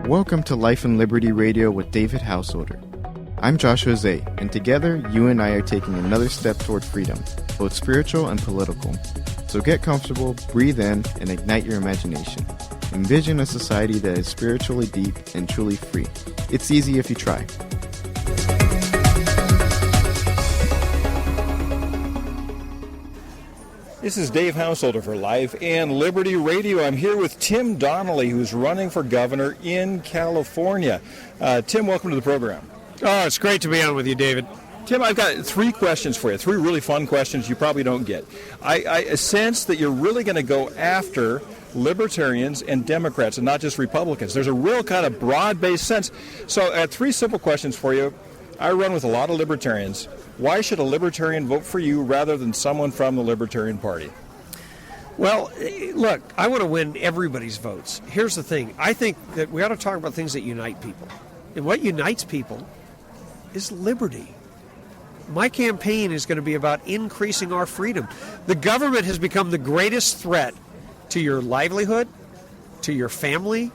Welcome to Life and Liberty Radio with David Householder. I'm Josh Jose, and together, you and I are taking another step toward freedom, both spiritual and political. So get comfortable, breathe in, and ignite your imagination. Envision a society that is spiritually deep and truly free. It's easy if you try. This is Dave Householder for Life and Liberty Radio. I'm here with Tim Donnelly, who's running for governor in California. Tim, welcome to the program. Oh, it's great to be on with you, David. Tim, I've got three questions for you, three really fun questions you probably don't get. I sense that you're really going to go after libertarians and Democrats and not just Republicans. There's a real kind of broad-based sense. So I have three simple questions for you. I run with a lot of libertarians. Why should a libertarian vote for you rather than someone from the Libertarian Party? Well, look, I want to win everybody's votes. Here's the thing. I think that we ought to talk about things that unite people. And what unites people is liberty. My campaign is going to be about increasing our freedom. The government has become the greatest threat to your livelihood, to your family,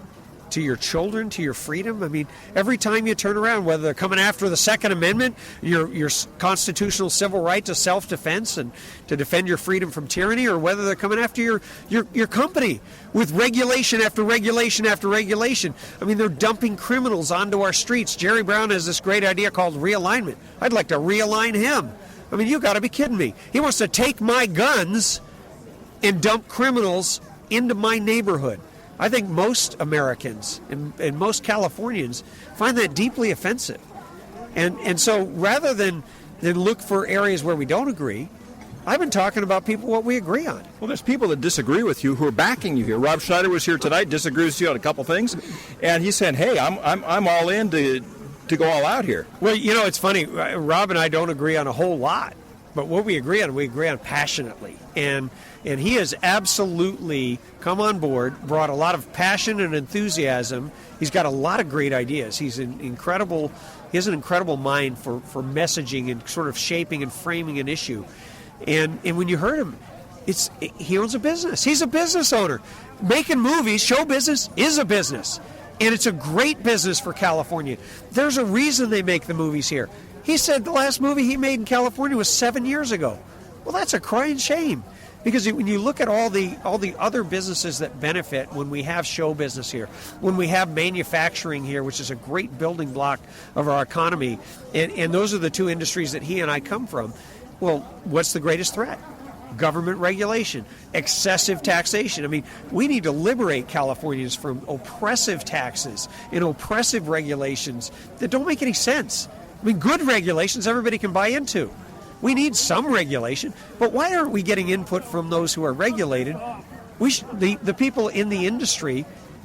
to your children, to your freedom. I mean, every time you turn around, whether they're coming after the Second Amendment, your constitutional civil right to self-defense and to defend your freedom from tyranny, or whether they're coming after your company with regulation after regulation after regulation. I mean, they're dumping criminals onto our streets. Jerry Brown has this great idea called realignment. I'd like to realign him. I mean, you got to be kidding me. He wants to take my guns and dump criminals into my neighborhood. I think most Americans and most Californians find that deeply offensive. And so rather than look for areas where we don't agree, I've been talking about people what we agree on. Well, there's people that disagree with you who are backing you here. Rob Schneider was here tonight, disagrees with you on a couple things, and he said, hey, I'm all in to go all out here. Well, you know, it's funny. Rob and I don't agree on a whole lot, but what we agree on passionately. And he has absolutely come on board, brought a lot of passion and enthusiasm. He's got a lot of great ideas. He has an incredible mind for messaging and sort of shaping and framing an issue. And when you heard him, he owns a business. He's a business owner. Making movies, show business, is a business. And it's a great business for California. There's a reason they make the movies here. He said the last movie he made in California was 7 years ago. Well, that's a crying shame. Because when you look at all the other businesses that benefit when we have show business here, when we have manufacturing here, which is a great building block of our economy, and those are the two industries that he and I come from, well, what's the greatest threat? Government regulation, excessive taxation. I mean, we need to liberate Californians from oppressive taxes and oppressive regulations that don't make any sense. I mean, good regulations everybody can buy into. We need some regulation, but why aren't we getting input from those who are regulated? The people in the industry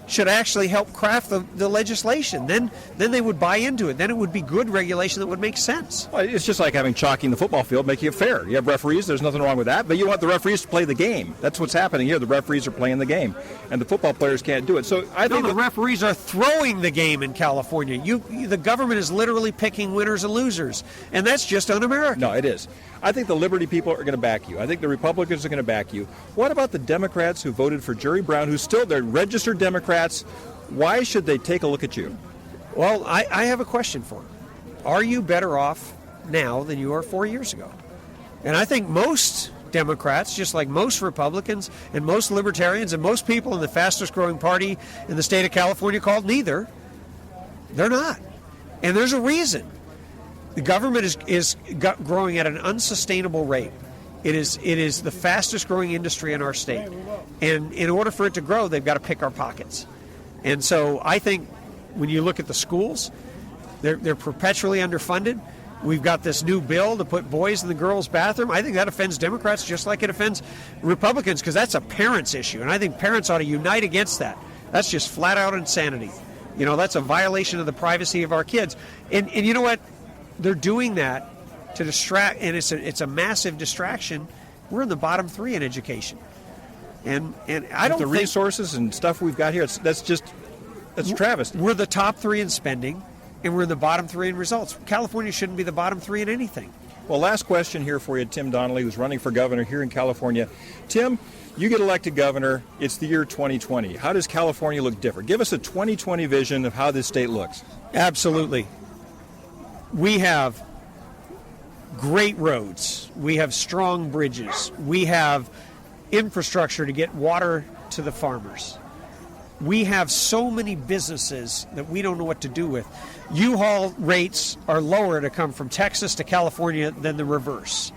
should actually help craft the legislation. Then they would buy into it. Then it would be good regulation that would make sense. Well, it's just like having chalking the football field, making it fair. You have referees, there's nothing wrong with that, but you want the referees to play the game. That's what's happening here. The referees are playing the game, and the football players can't do it. So I think the referees are throwing the game in California. The government is literally picking winners and losers, and that's just un-American. No, it is. I think the Liberty people are going to back you. I think the Republicans are going to back you. What about the Democrats who voted for Jerry Brown, they're registered Democrats? Why should they take a look at you? Well, I have a question for them. Are you better off now than you were 4 years ago? And I think most Democrats, just like most Republicans and most Libertarians and most people in the fastest growing party in the state of California called neither, they're not. And there's a reason. The government is growing at an unsustainable rate. It is the fastest growing industry in our state. And in order for it to grow, they've got to pick our pockets. And so I think when you look at the schools, they're perpetually underfunded. We've got this new bill to put boys in the girls' bathroom. I think that offends Democrats just like it offends Republicans, because that's a parents' issue. And I think parents ought to unite against that. That's just flat out insanity. You know, that's a violation of the privacy of our kids. And you know what? They're doing that to distract, and it's a massive distraction. We're in the bottom three in education, and I don't think the resources and stuff we've got here. That's a travesty. We're the top three in spending, and we're in the bottom three in results. California shouldn't be the bottom three in anything. Well, last question here for you, Tim Donnelly, who's running for governor here in California. Tim, you get elected governor. It's the year 2020. How does California look different? Give us a 2020 vision of how this state looks. Absolutely. We have great roads. We have strong bridges. We have infrastructure to get water to the farmers. We have so many businesses that we don't know what to do with. U-Haul rates are lower to come from Texas to California than the reverse.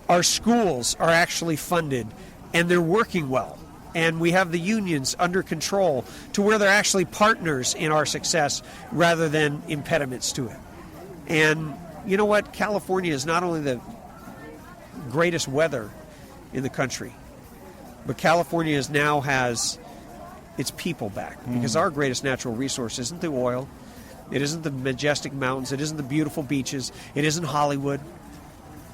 Our schools are actually funded, and they're working well. And we have the unions under control to where they're actually partners in our success rather than impediments to it. And you know what? California is not only the greatest weather in the country, but California now has its people back, because our greatest natural resource isn't the oil, it isn't the majestic mountains, it isn't the beautiful beaches, it isn't Hollywood,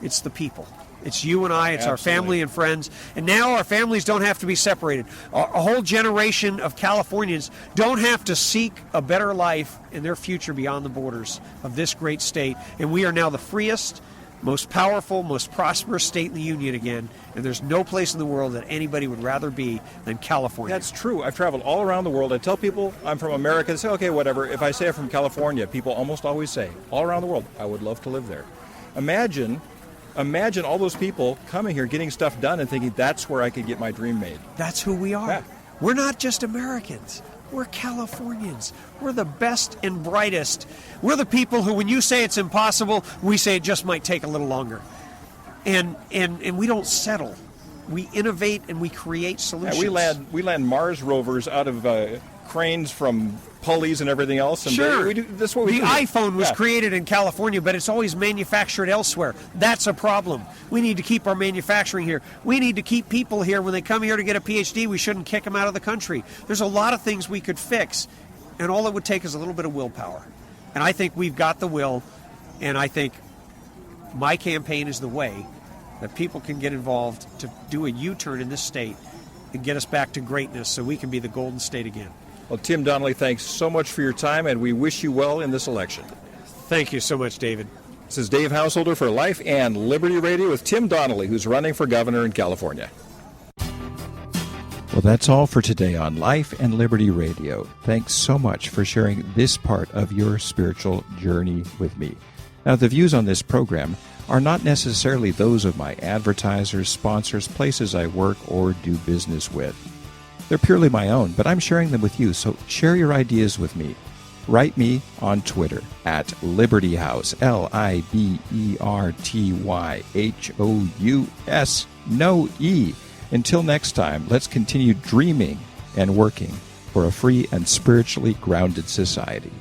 it's the people. It's you and I, it's our family and friends, and now our families don't have to be separated. A whole generation of Californians don't have to seek a better life in their future beyond the borders of this great state, and we are now the freest, most powerful, most prosperous state in the union again, and there's no place in the world that anybody would rather be than California. That's true. I've traveled all around the world. I tell people I'm from America. They say, okay, whatever. If I say I'm from California, people almost always say, all around the world, I would love to live there. Imagine all those people coming here, getting stuff done, and thinking that's where I could get my dream made. That's who we are. Yeah. We're not just Americans. We're Californians. We're the best and brightest. We're the people who, when you say it's impossible, we say it just might take a little longer. And we don't settle. We innovate and we create solutions. Yeah, we land Mars rovers out of cranes from pulleys and everything else. And sure. That's what we do. The iPhone was created in California, but it's always manufactured elsewhere. That's a problem. We need to keep our manufacturing here. We need to keep people here. When they come here to get a PhD, we shouldn't kick them out of the country. There's a lot of things we could fix, and all it would take is a little bit of willpower. And I think we've got the will, and I think my campaign is the way that people can get involved to do a U-turn in this state and get us back to greatness so we can be the Golden State again. Well, Tim Donnelly, thanks so much for your time, and we wish you well in this election. Thank you so much, David. This is Dave Householder for Life and Liberty Radio with Tim Donnelly, who's running for governor in California. Well, that's all for today on Life and Liberty Radio. Thanks so much for sharing this part of your spiritual journey with me. Now, the views on this program are not necessarily those of my advertisers, sponsors, places I work or do business with. They're purely my own, but I'm sharing them with you, so share your ideas with me. Write me on Twitter at Liberty House, LibertyHouse, no E. Until next time, let's continue dreaming and working for a free and spiritually grounded society.